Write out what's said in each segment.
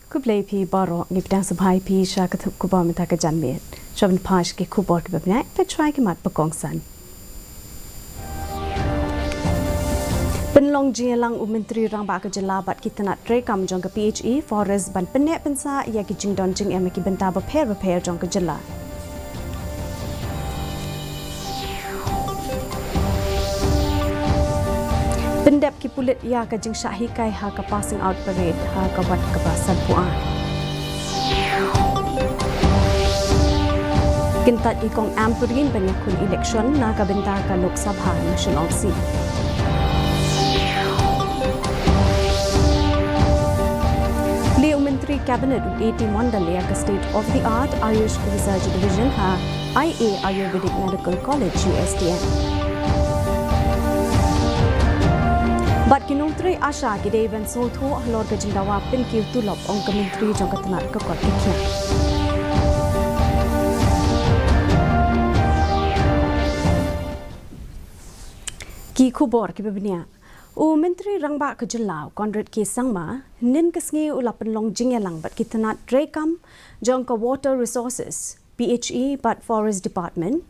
Kublai pi baro ni bidang sabai pi sha kathup kuba mita ka janmet. Shaban pash ke kubor ke babnya pe try ke mat pakong san. Penlong jialang Menteri Rang Ba ke jela bat kita nak try kam jong ke PHE forest ban penek pensa ya ki jing don jing em ki benta ba pair jong ke jela. Pendap ki pulit ya ka jing syahi kai ha ka passing out parade ha ka wat ka basan puan. Kintat ikong amperin banyak kun election na ka benta ka Lok Sabha National Seat. Leo Menteri Cabinet UT Mandalaya ka State of the Art Ayush Research Division ha IA Ayurvedic Medical College USTM. Bat kinong tri asha gide event soltho halor ka jindawa pin kiu tulop ong ka menteri jong katanat ka kot kikya. Ki khubor ki bebnia. O menteri Rang Ba ka jelau Conrad K Sangma nin kasngi ulapan long jingyalang bat kitanat drekam jong ka water resources PHE bat forest department.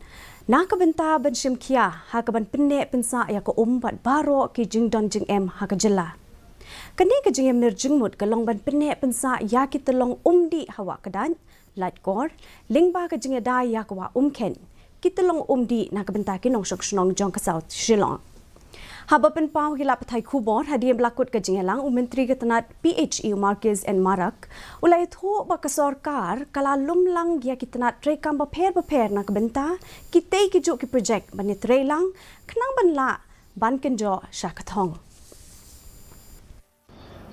Nak benta ban shim kia ha ka ban penne pensa ya ko bat baro ki jing don jing em ha ka jela. Kani ka jing em ner jingmut ka long ban penne pensa ya ki telong di hawa kadan light kor ling ba ka jing da ya ko wa ken ki telong di na ka benta ki nong shok shnong jong ka south shillong. Haba pen pau gila pathai khubor hadiam lakut ka jingelang menteri ka tanat PHE Marquez and Marak ulai tho ba ka sarkar kala lumlang ya ki tanat trekam ba pher na ka benta ki tei ki jo ki project ban trelang khnang ban la ban ken jo shakathong.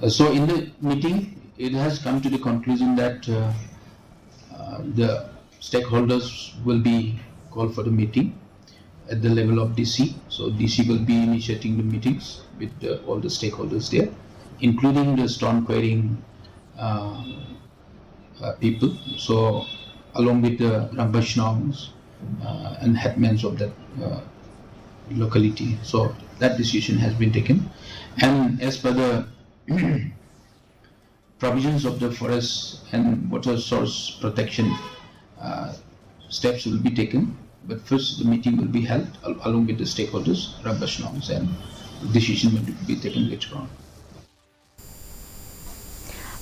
So in the meeting it has come to the conclusion that the stakeholders will be called for the meeting at the level of DC. So DC will be initiating the meetings with all the stakeholders there, including the storm clearing people. So along with the Rambashnongs and headmen of that locality. So that decision has been taken. And as per the provisions of the forest and water source protection, steps will be taken. But first, the meeting will be held along with the stakeholders, Rambashnongs, and decision will be taken later on.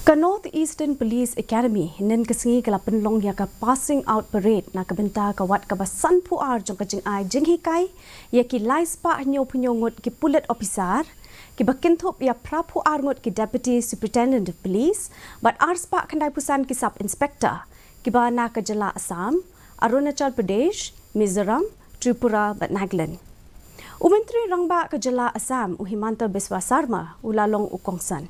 Ka North Eastern Police Academy nen kasingi kala penlong ya ka passing out parade na kabenta ka wat ka basan puar jong ka jing ai jing hikai ya ki lai spa nyo pnyongot ki pulet officer ki bakinthop ya prapu arngot ki deputy superintendent of police but arspa khandai pusan ki sub inspector ki ba na ka jala Assam Arunachal Pradesh Mizoram, Tripura, but Nagaland. Menteri Rang Ba ka jela Assam Himanta Biswa Sarma ulalong ukongsan.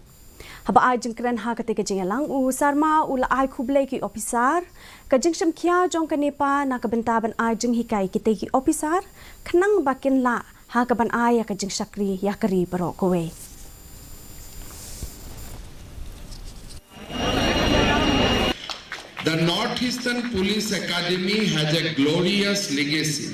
Haba ay jingkran ha katika jingalang Sarma ula ay kublay ki officer ka jingsham kya jong kanepa na kabentaban ay jing hikay kita ki officer kanang bakin la ha kaban ay ka jing shakri yakari baro kowe. The Northeastern Police Academy has a glorious legacy.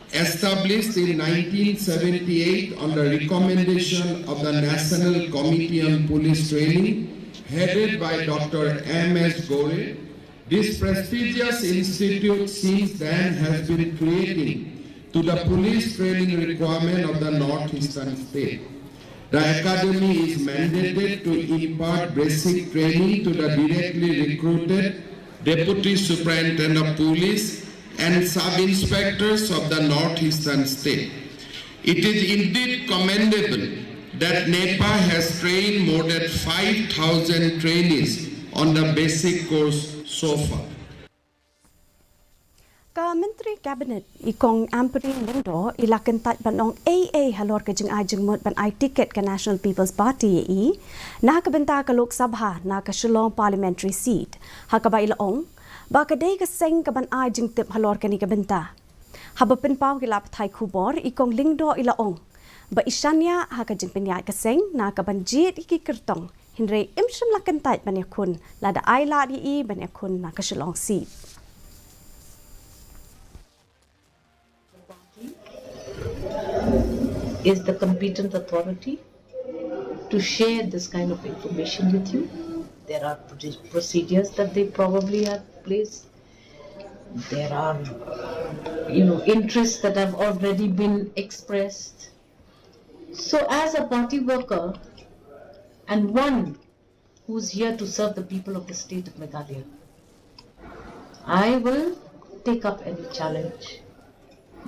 Established in 1978 on the recommendation of the National Committee on Police Training, headed by Dr. M.S. Gore, this prestigious institute since then has been creating to the police training requirement of the Northeastern state. The academy is mandated to impart basic training to the directly recruited Deputy Superintendent of Police and Sub-Inspectors of the Northeastern state. It is indeed commendable that NEPA has trained more than 5,000 trainees on the basic course so far. Ka Menteri Cabinet ikong amperin lendo ilakan tat banong AA halor ka jing ajing mot ban ai ticket ka National People's Party na ka benta ka Lok Sabha na ka Shillong parliamentary seat ha ka ba ilaong ba ka day ka seng ka ban ai jing tip halor ka ni ka benta haba pin pau kilap thai khubor ikong lingdo ilaong ba isanya ha ka jing pinyai ka seng na ka ban jit iki kertong hinre imshim lakan tat ban yakun lada ai la di ban yakun na ka Shillong seat. Is the competent authority to share this kind of information with you. There are procedures that they probably have placed. There are, interests that have already been expressed. So as a party worker and one who's here to serve the people of the state of Meghalaya, I will take up any challenge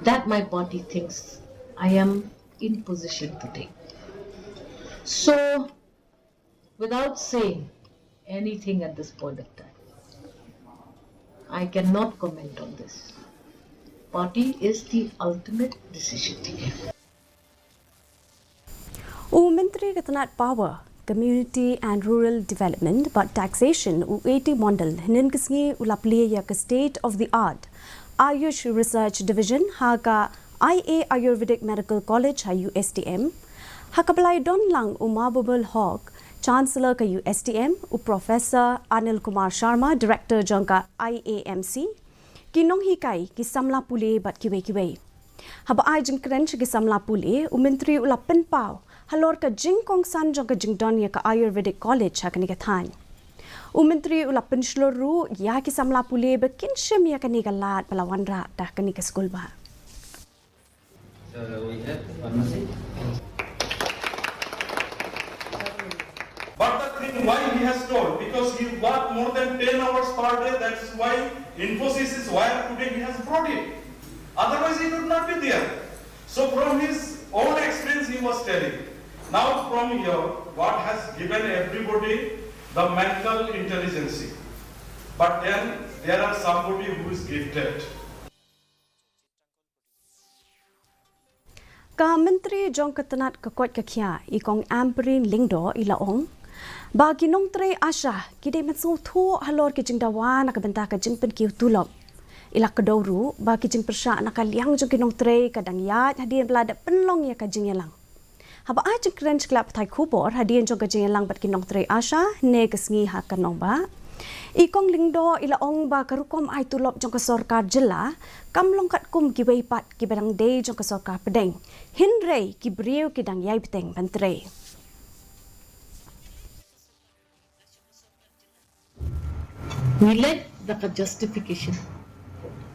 that my party thinks I am in position to take. So, without saying anything at this point of time, I cannot comment on this. Party is the ultimate decision taker. Menteri Ketenat Power, Community and Rural Development but Taxation U80 Model Hinin Kisngi Ulapli ya State of the Art Ayush Research Division Haga IA Ayurvedic Medical College ha USTM Hakapalai Donlang Umabubul Hawk Chancellor ka USTM U Professor Anil Kumar Sharma Director Jangka IAMC Kinong Hikai ki Samla Pule bat kiwe Haba ai jingkren ki Samla Pule Menteri Ulapen Pau halor ka jingkong san jong ka jingdon ya ka Ayurvedic College ha kanika than. Menteri Ulapen Shloru ya ki Samla Pule bekin shem ya kanika lat palawan ra dah kanika school ba. So we have pharmacy. But the thing why he has told, because he worked more than 10 hours per day, that's why Infosys is why today he has brought it. Otherwise he would not be there. So from his own experience he was telling. Now from here, what has given everybody the mental intelligence. But then there are somebody who is gifted. Ka Menteri Jong Ketenat Kekuat Kekia ikong Amperin Lingdo ilaong bagi nong tre asha kide matsu thu halor ki jingdawa nak benta ka jingpen ki tulop ila kedoru bagi jing persya nak liang jong ki nong tre kadang ya hadian belada penlong ya ka jingyalang haba a jing kren klap thai khubor hadian jong ka jingyalang bat ki nong tre asha ne kesngi ha kanong ba ikong lingdo ila ong ba karukom ai tulop jong ka sarkar jela kamlong kat kum ki weipat ki barang de jong ka sarkar pedeng hinrei ki briu ki dang yai peteng bantre. We let the justification.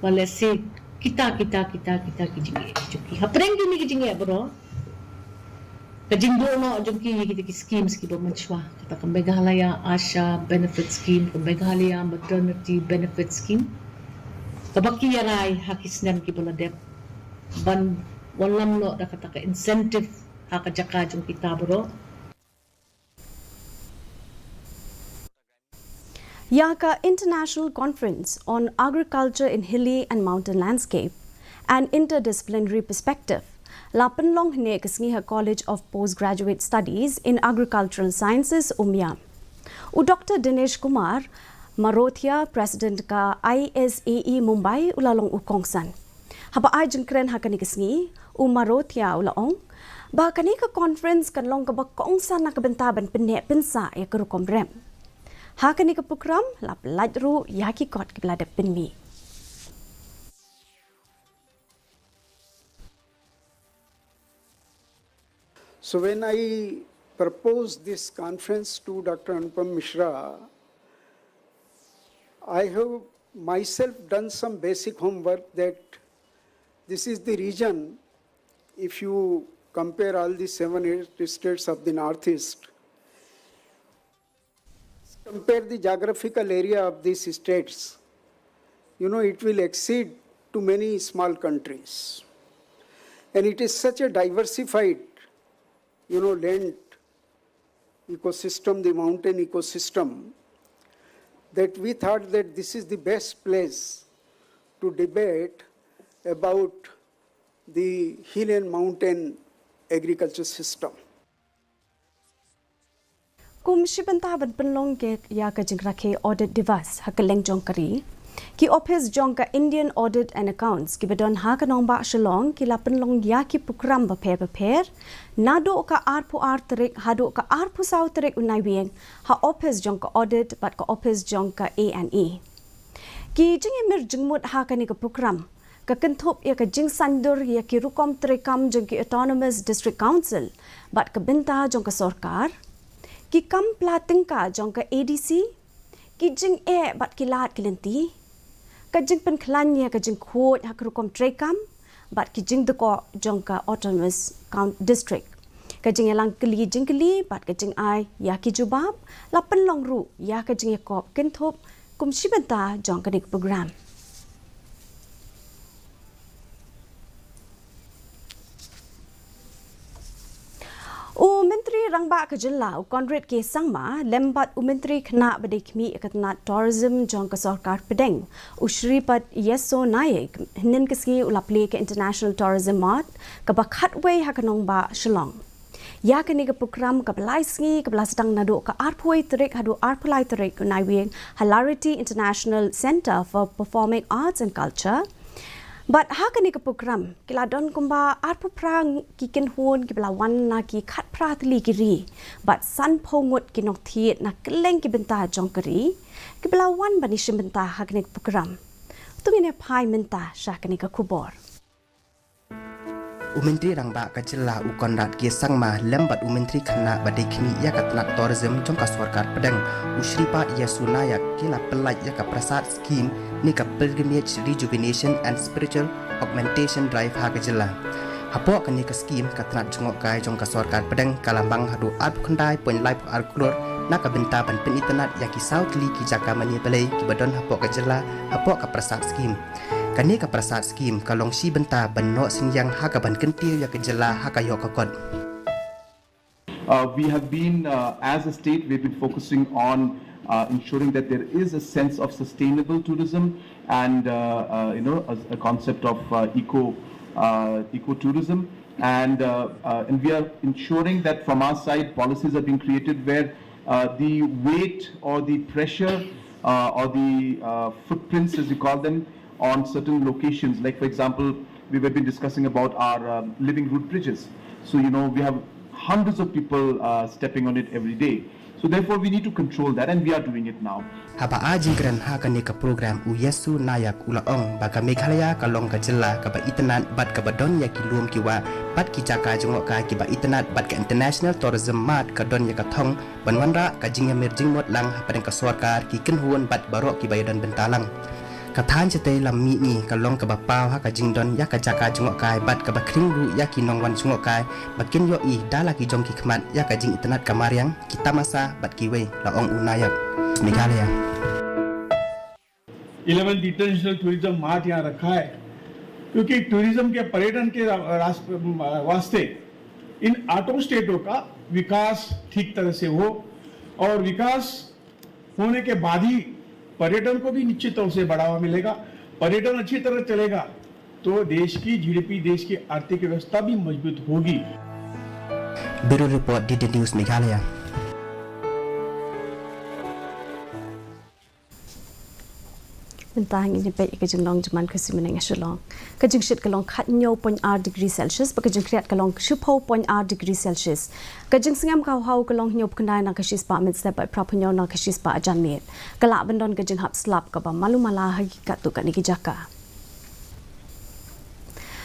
Wala say kita kijinge chuki. Hapreng kini kijinge bro. Kajingdo no jumki kita schemes ki pemachwa. Kata ke Meghalaya Asha benefit scheme, ke Meghalaya maternity benefit scheme. Kabaki yarai hakisnan ki boladep. Ban walam no da kata ke incentive hakajaka jum kita bro. Yaka International Conference on Agriculture in Hilly and Mountain Landscape and Interdisciplinary Perspective, Lapenlong Hne Kesngiha College of Postgraduate Studies in Agricultural Sciences, Umya. Dr. Dinesh Kumar, Marothia, President ka ISAE Mumbai, ulalong ukongsan. Haba ay jengkren hakani kesngi, Marothia ulaong, ba kanika conference kanlong kabakongsan na kabentaban penek pensa ya kerukom rem. Hakani ke program lap lajru yaki kot ke belada penmi. So when I proposed this conference to Dr. Anupam Mishra, I have myself done some basic homework that this is the region, if you compare all the 7-8 states of the Northeast, compare the geographical area of these states, it will exceed to many small countries. And it is such a diversified, land ecosystem, the mountain ecosystem, that we thought that this is the best place to debate about the hill and mountain agriculture system. Kumshi bentaban penlong ke ya ka jingrakhe audit device hakaleng jongkari ki office jongka Indian Audit and Accounts ki bedon ha ka nong ba shalong ki la penlong ya ki program ba pher nado ka arpu artrik hado ka arpu sau trik unai wieng ha office jongka audit bat ka office jongka A&E ki jing emir jingmut ha ka ni ka program ka kenthop ya ka jing sandur ya ki rukom trekam jongki Autonomous District Council bat ka benta jongka sarkar ki kam pla tingka jong ka ADC ki jing bat kilat kilenti ka jing pen klanya ka jing khot hakrukom trekam bat ki jing de ko jong ka autonomous district ka jing elang keli bat ka jing ai ya ki jubab lapan long ru ya ka jing yakop kentop kum shibanta jong ka nik program Menteri Rangba Kejela Konrad K Sangma lembat Menteri Kena Badikmi Ikatnat Tourism Jong Kesorkar Pedeng Ushripat Yeso Naik Nin Keski Ulapli ke International Tourism Mart Kabakhatway Hakanong Ba Shillong Ya kini ke program kabelai sengi kabela sedang nadu ke arpui terik hadu arpulai terik kunaiwing Hilarity International Center for Performing Arts and Culture But hakani ke program kila don kumba arpu prang kiken hon kibla wan na ki khat pra tli kiri but san pongot kinok thiet na keleng ki benta jongkari kibla wan bani shimbenta hakani ke program tumine phai menta shakani ke khubor Menteri Rangba Kejela Konrad K Sangma lembat Menteri Kena Badikmi Yakatnat Tourism Jong Kesorkar Pedang Ushripa Yasunayak kila pelaj yaka prasad scheme nika pilgrimage rejuvenation and spiritual augmentation drive ha Kejela. Hapo kani ke scheme katnat jongok kai Jong Kesorkar Pedang kalambang hadu art khandai point life arkulor naka benta ban pen internet yaki south li ki jaka mani belai ki badon hapo Kejela hapo ka prasad scheme. Kani ka prasad scheme kalong si benta banno singyang hakaban kentil ya Kejela hakayo kakot. We have been, as a state, we've been focusing on ensuring that there is a sense of sustainable tourism and, a concept of eco-tourism. And we are ensuring that from our side, policies are being created where the weight or the pressure or the footprints, as we call them, on certain locations. Like, for example, we have been discussing about our living root bridges. So, we have hundreds of people stepping on it every day. So therefore we need to control that and we are doing it now. Haba ajingkran hakani ka program Yesu Nayak ulaong baga Meghalaya kalong Kejela kaba itanan bat kabadon ya kilum kiwa bat kijaka jongok ka kiba itanan bat ka International Tourism Mart kadon ya kathong banwanra ka jingya merjing mot lang hapadang kasorkar ki kenhuan bat barok ki bayadan bentalang. Kathan cete lam mi ni kalong ka bapau ha ka jingdon ya ka jaka jongok kai bat ka bakring ru ya ki nongwan jongok kai bakin yo i dala ki jong ki khmat ya ka jing internet kamariang kita masa bat ki we laong unayak Meghalaya 11th international tourism mart यहाँ रखा है क्योंकि टूरिज्म के पर्यटन के वास्ते इन आठों स्टेटों का विकास ठीक तरह से हो और विकास होने के बाद ही पर्यटन को भी निश्चित तौर से बढ़ावा मिलेगा पर्यटन अच्छी तरह चलेगा तो देश की जीडीपी देश की आर्थिक व्यवस्था भी मजबूत होगी Bureau Report di The News Meghalaya Bentang ini baik ke jeng long jaman Khasi meneng Shillong. Ke jeng shit kalong khat nyo point R degree Celsius, ke jeng kriat kalong shupho point R degree Celsius. Ke jeng singam kau hau kalong nyo kendai na Khasi spa mit step by proper nyo na Khasi spa ajan mit. Kelak bendon ke jeng hap slap ke ba malu malah hakikat tu kat niki jaka.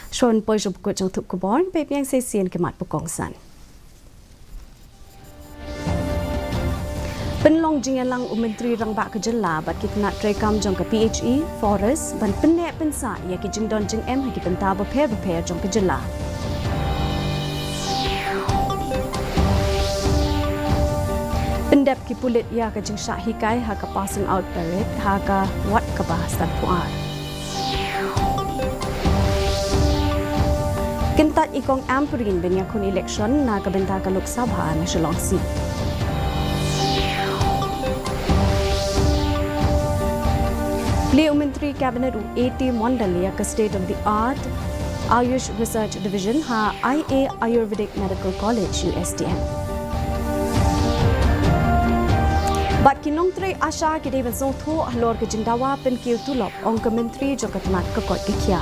Shon poi job ko jeng tup ko born baby yang sesien ke mat pukong san. Penlong jingalang Menteri Rangba Kejela bat kitna trekam jong ke PHE Forest ban penek pensa ya ki jingdon jing em haki penta beper jong Kejela. Pendep ki pulit ya ke jing syak hikai ha ka passing out parade ha ka wat ke bahasan puar. Kentat ikong amperin ben yakun election na ke benta ke Lok Sabha na Shillong si. Beliau Menteri Kabinet UAT Mondalia ke State of the Art Ayush Research Division ha IA Ayurvedic Medical College USTM. Bat kinong tre asha ke dewan song tho halor ke jindawa pen kiu tulop ong ke menteri jo katmat ke kot ke kia.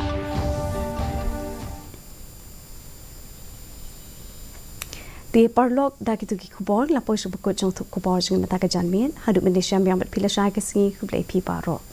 Di parlok da kitu ki kubor la poi subukut jong thuk kubor jing mata ke janmin hadu Malaysia yang bat pila syai ke singi kublai pi paro.